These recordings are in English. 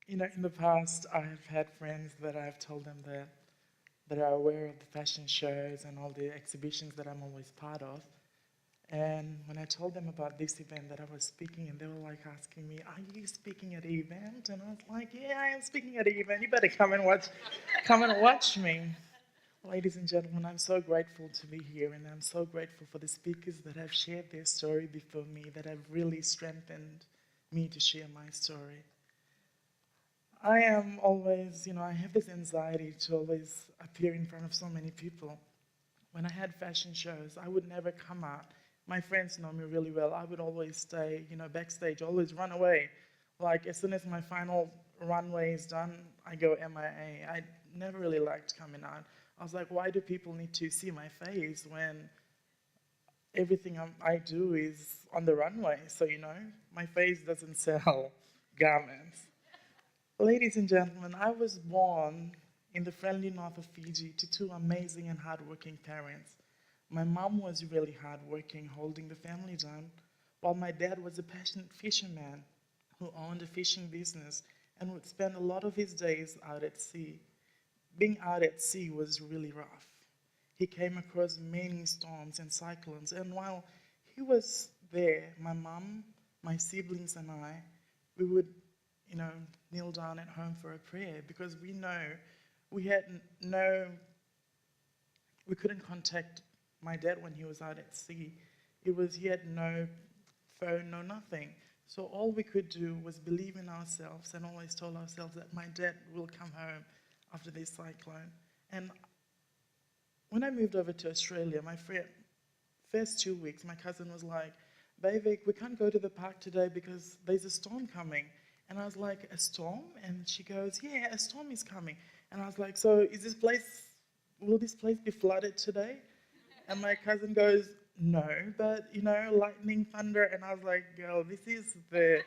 In the past, I've had friends that I've told them that are aware of the fashion shows and all the exhibitions that I'm always part of. And when I told them about this event that I was speaking, and they were like asking me, "Are you speaking at the event?" And I was like, "Yeah, I am speaking at the event. You better come and watch me." Ladies and gentlemen, I'm so grateful to be here, and I'm so grateful for the speakers that have shared their story before me, that have really strengthened me to share my story. I am always, I have this anxiety to always appear in front of so many people. When I had fashion shows, I would never come out. My friends know me really well. I would always stay, backstage, always run away. Like, as soon as my final runway is done, I go MIA. I never really liked coming out. I was like, why do people need to see my face when everything I do is on the runway? So, my face doesn't sell garments. Ladies and gentlemen, I was born in the friendly north of Fiji to two amazing and hardworking parents. My mom was really hardworking, holding the family down, while my dad was a passionate fisherman who owned a fishing business and would spend a lot of his days out at sea. Being out at sea was really rough. He came across many storms and cyclones, and while he was there, my mom, my siblings, and I, we would, you know, kneel down at home for a prayer because we know we had no, we couldn't contact my dad when he was out at sea. He had no phone, no nothing. So all we could do was believe in ourselves and always told ourselves that my dad will come home after this cyclone. And when I moved over to Australia, my first 2 weeks, my cousin was like, Bayvick, we can't go to the park today because there's a storm coming. And I was like, a storm? And she goes, yeah, a storm is coming. And I was like, so will this place be flooded today? And my cousin goes, no, but lightning, thunder. And I was like, girl, this is the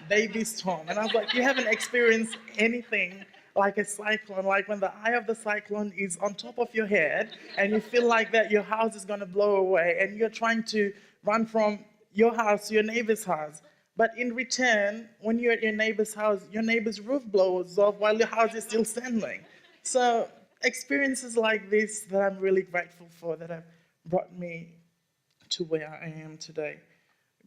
baby storm. And I was like, you haven't experienced anything like a cyclone, like when the eye of the cyclone is on top of your head and you feel like that your house is going to blow away and you're trying to run from your house to your neighbor's house. But in return, when you're at your neighbor's house, your neighbor's roof blows off while your house is still standing. So experiences like this that I'm really grateful for that have brought me to where I am today.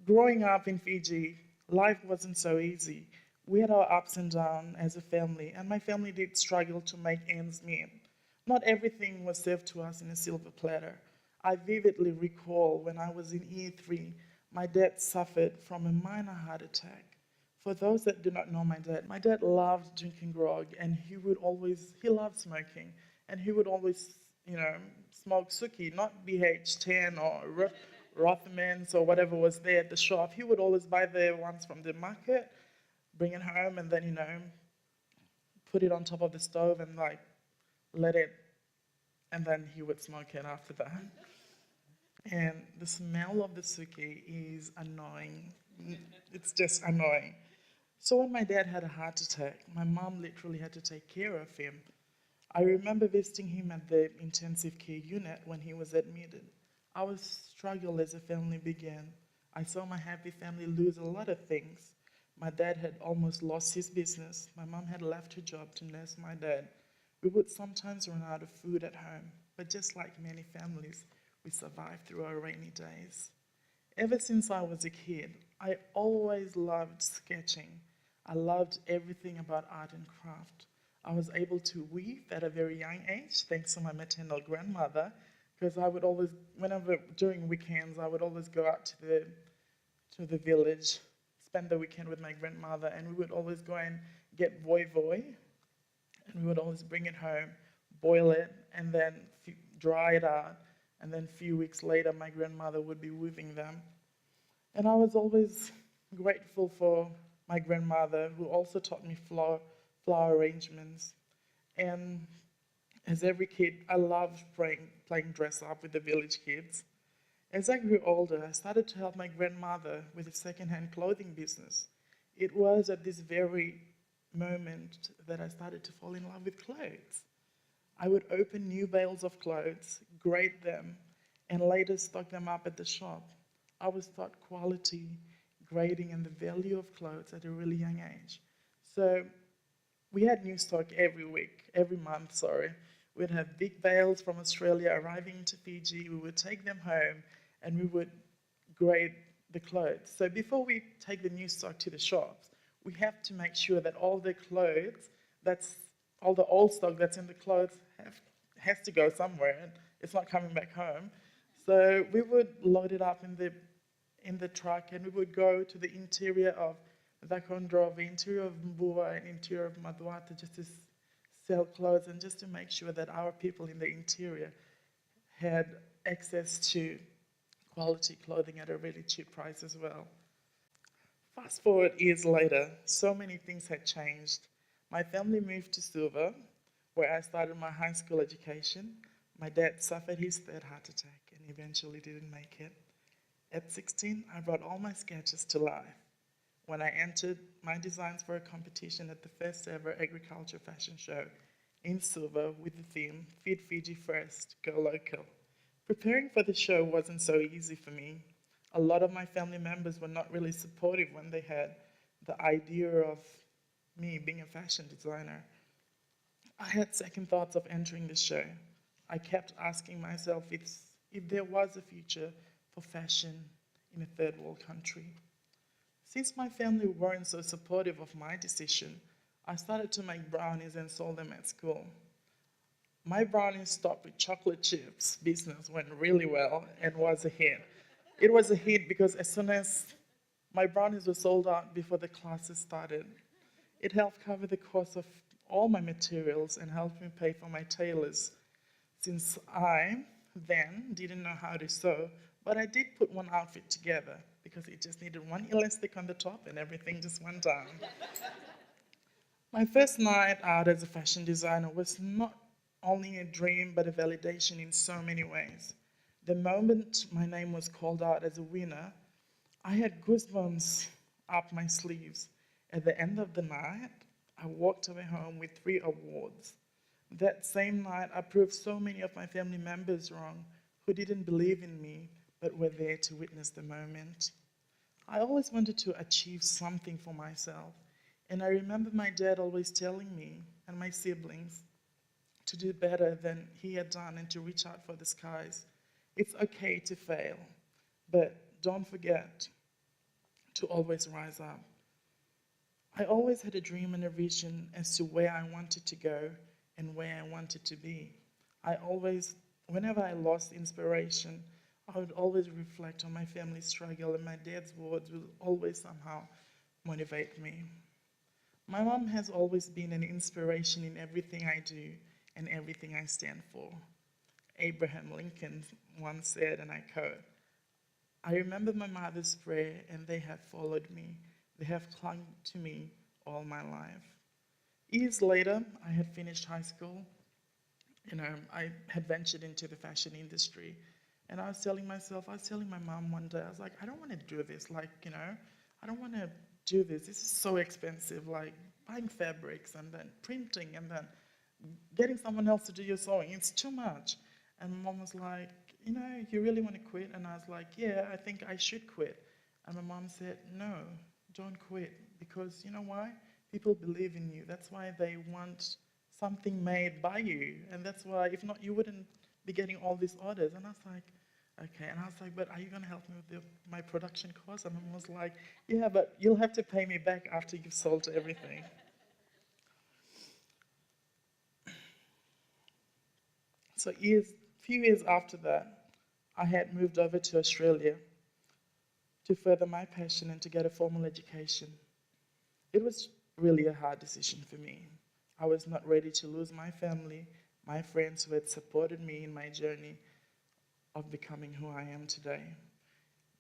Growing up in Fiji, life wasn't so easy. We had our ups and downs as a family, and my family did struggle to make ends meet. Not everything was served to us in a silver platter. I vividly recall when I was in year 3, my dad suffered from a minor heart attack. For those that do not know my dad loved drinking grog, and he loved smoking, and he would always, smoke Suki, not BH10 or Rothmans or whatever was there at the shop. He would always buy the ones from the market, bring it home, and then, put it on top of the stove and let it, and then he would smoke it after that. And the smell of the Suki is annoying. It's just annoying. So when my dad had a heart attack, my mom literally had to take care of him. I remember visiting him at the intensive care unit when he was admitted. Our struggle as a family began. I saw my happy family lose a lot of things. My dad had almost lost his business. My mom had left her job to nurse my dad. We would sometimes run out of food at home, but just like many families, we survived through our rainy days. Ever since I was a kid, I always loved sketching. I loved everything about art and craft. I was able to weave at a very young age, thanks to my maternal grandmother, because I would always, whenever during weekends, I would always go out to the village, spend the weekend with my grandmother, and we would always go and get voi, and we would always bring it home, boil it, and then dry it out, and then a few weeks later, my grandmother would be weaving them. And I was always grateful for my grandmother, who also taught me flower arrangements. And as every kid, I loved playing dress up with the village kids. As I grew older, I started to help my grandmother with a second-hand clothing business. It was at this very moment that I started to fall in love with clothes. I would open new bales of clothes, grade them, and later stock them up at the shop. I was taught quality, grading, and the value of clothes at a really young age. So We had new stock every week, every month, sorry. We'd have big bales from Australia arriving into Fiji. We would take them home and we would grade the clothes. So before we take the new stock to the shops, we have to make sure that all the clothes, all the old stock that's in the clothes has to go somewhere and it's not coming back home. So we would load it up in the truck and we would go to the interior of Vakondrov, the interior of Mbua and interior of Maduata just to sell clothes and just to make sure that our people in the interior had access to quality clothing at a really cheap price as well. Fast forward years later, so many things had changed. My family moved to Suva, where I started my high school education. My dad suffered his third heart attack and eventually didn't make it. At 16, I brought all my sketches to life when I entered my designs for a competition at the first ever agriculture fashion show in Suva with the theme, Feed Fiji First, Go Local. Preparing for the show wasn't so easy for me. A lot of my family members were not really supportive when they had the idea of me being a fashion designer. I had second thoughts of entering the show. I kept asking myself if there was a future for fashion in a third world country. Since my family weren't so supportive of my decision, I started to make brownies and sold them at school. My brownies stopped with chocolate chips business went really well and was a hit. It was a hit because as soon as my brownies were sold out before the classes started, it helped cover the cost of all my materials and helped me pay for my tailors. Since I then didn't know how to sew, but I did put one outfit together because it just needed one elastic on the top and everything just went down. My first night out as a fashion designer was not only a dream but a validation in so many ways. The moment my name was called out as a winner, I had goosebumps up my sleeves. At the end of the night, I walked away home with 3 awards. That same night, I proved so many of my family members wrong who didn't believe in me but were there to witness the moment. I always wanted to achieve something for myself, and I remember my dad always telling me and my siblings to do better than he had done and to reach out for the skies. It's okay to fail, but don't forget to always rise up. I always had a dream and a vision as to where I wanted to go and where I wanted to be. Whenever I lost inspiration, I would always reflect on my family's struggle, and my dad's words would always somehow motivate me. My mom has always been an inspiration in everything I do and everything I stand for. Abraham Lincoln once said, and I quote, "I remember my mother's prayer and they have followed me. They have clung to me all my life." Years later, I had finished high school. I had ventured into the fashion industry. And I was telling my mom one day, I was like, I don't want to do this. I don't want to do this. This is so expensive. Like buying fabrics and then printing and then getting someone else to do your sewing. It's too much. And my mom was like, you really want to quit? And I was like, yeah, I think I should quit. And my mom said, no, don't quit. Because you know why? People believe in you. That's why they want something made by you. And that's why, if not, you wouldn't be getting all these orders. And I was like, okay. And I was like, but are you going to help me with my production costs? And my mom was like, yeah, but you'll have to pay me back after you've sold everything. So few years after that, I had moved over to Australia to further my passion and to get a formal education. It was really a hard decision for me. I was not ready to lose my family, my friends who had supported me in my journey of becoming who I am today.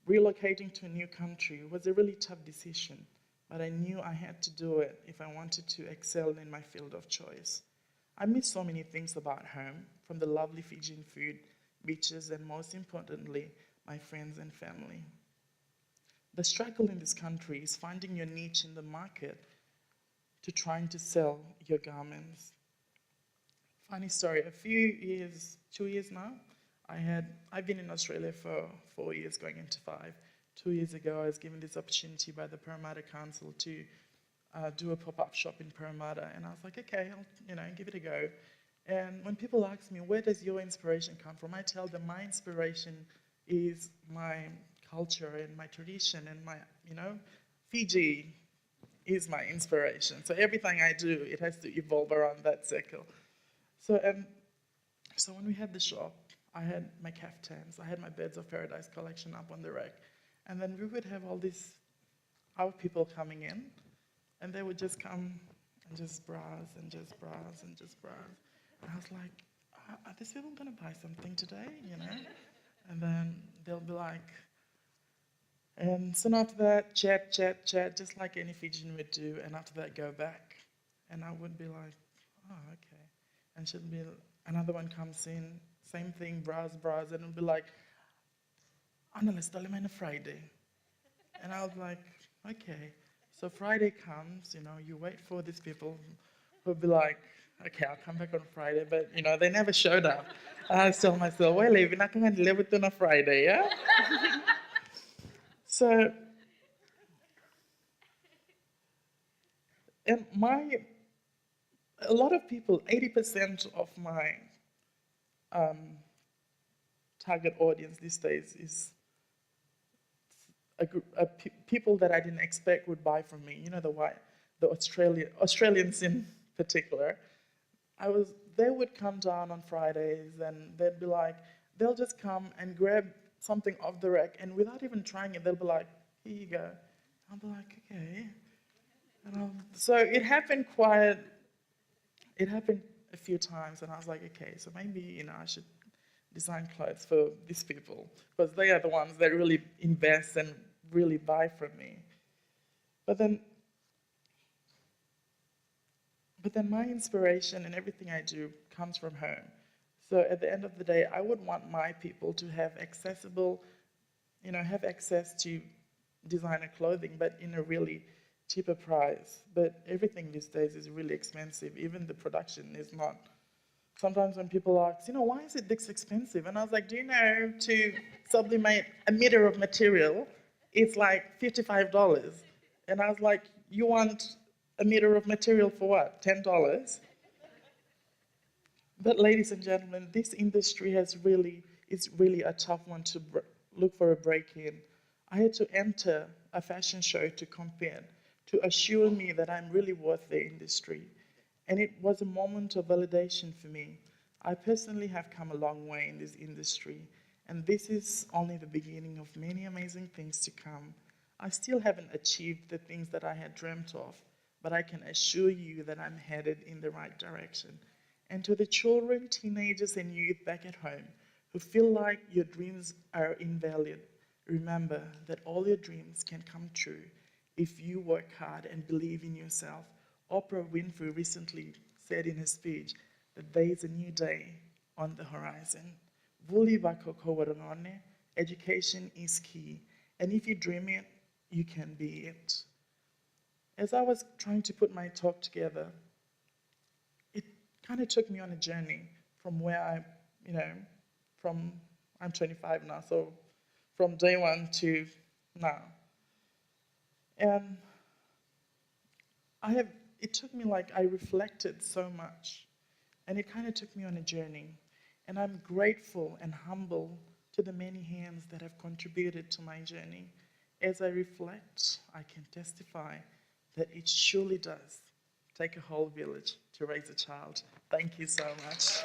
Relocating to a new country was a really tough decision, but I knew I had to do it if I wanted to excel in my field of choice. I miss so many things about home, from the lovely Fijian food, beaches, and most importantly, my friends and family. The struggle in this country is finding your niche in the market to trying to sell your garments. Funny story, 2 years now, I've been in Australia for 4 years, going into 5. 2 years ago, I was given this opportunity by the Parramatta Council to do a pop-up shop in Parramatta. And I was like, okay, I'll give it a go. And when people ask me, where does your inspiration come from? I tell them my inspiration is my culture and my tradition and my, Fiji is my inspiration. So everything I do, it has to evolve around that circle. So so when we had the shop, I had my caftans, I had my Birds of Paradise collection up on the rack. And then we would have all these our people coming in, and they would just come and just browse and just browse and just browse. And I was like, are these people going to buy something today, And then they'll be like, and soon after that, chat, just like any Fijian would do, and after that, go back. And I would be like, oh, okay. And she'd be, another one comes in, same thing, browse, and it'll be like, let's tell him on a Friday. And I was like, okay. So Friday comes, you wait for these people who'll be like, okay, I'll come back on Friday, but they never showed up. And I tell myself, well, we're not going to live it on a Friday, yeah? So, and a lot of people, 80% of my target audience these days is a group of people that I didn't expect would buy from me. The Australians in particular. They would come down on Fridays and they'd be like, they'll just come and grab something off the rack, and without even trying it, they'll be like, here you go. I'll be like, okay. So it happened a few times, and I was like, okay, so maybe, I should design clothes for these people, because they are the ones that really invest and really buy from me. But then my inspiration and everything I do comes from home. So at the end of the day, I would want my people to have access to designer clothing, but in a really cheaper price. But everything these days is really expensive. Even the production is not. Sometimes when people ask, why is it this expensive? And I was like, do you know, to sublimate a meter of material, it's like $55. And I was like, you want a meter of material for what, $10? But ladies and gentlemen, this industry is really a tough one to look for a break in. I had to enter a fashion show to compete, to assure me that I'm really worth the industry. And it was a moment of validation for me. I personally have come a long way in this industry, and this is only the beginning of many amazing things to come. I still haven't achieved the things that I had dreamt of, but I can assure you that I'm headed in the right direction. And to the children, teenagers, and youth back at home who feel like your dreams are invalid, remember that all your dreams can come true if you work hard and believe in yourself. Oprah Winfrey recently said in her speech that there is a new day on the horizon. Vuli wako kawarangone, education is key, and if you dream it, you can be it. As I was trying to put my talk together, it kind of took me on a journey from where I'm 25 now, so from day one to now. And it took me I reflected so much, and it kind of took me on a journey. And I'm grateful and humble to the many hands that have contributed to my journey. As I reflect, I can testify that it surely does take a whole village to raise a child. Thank you so much.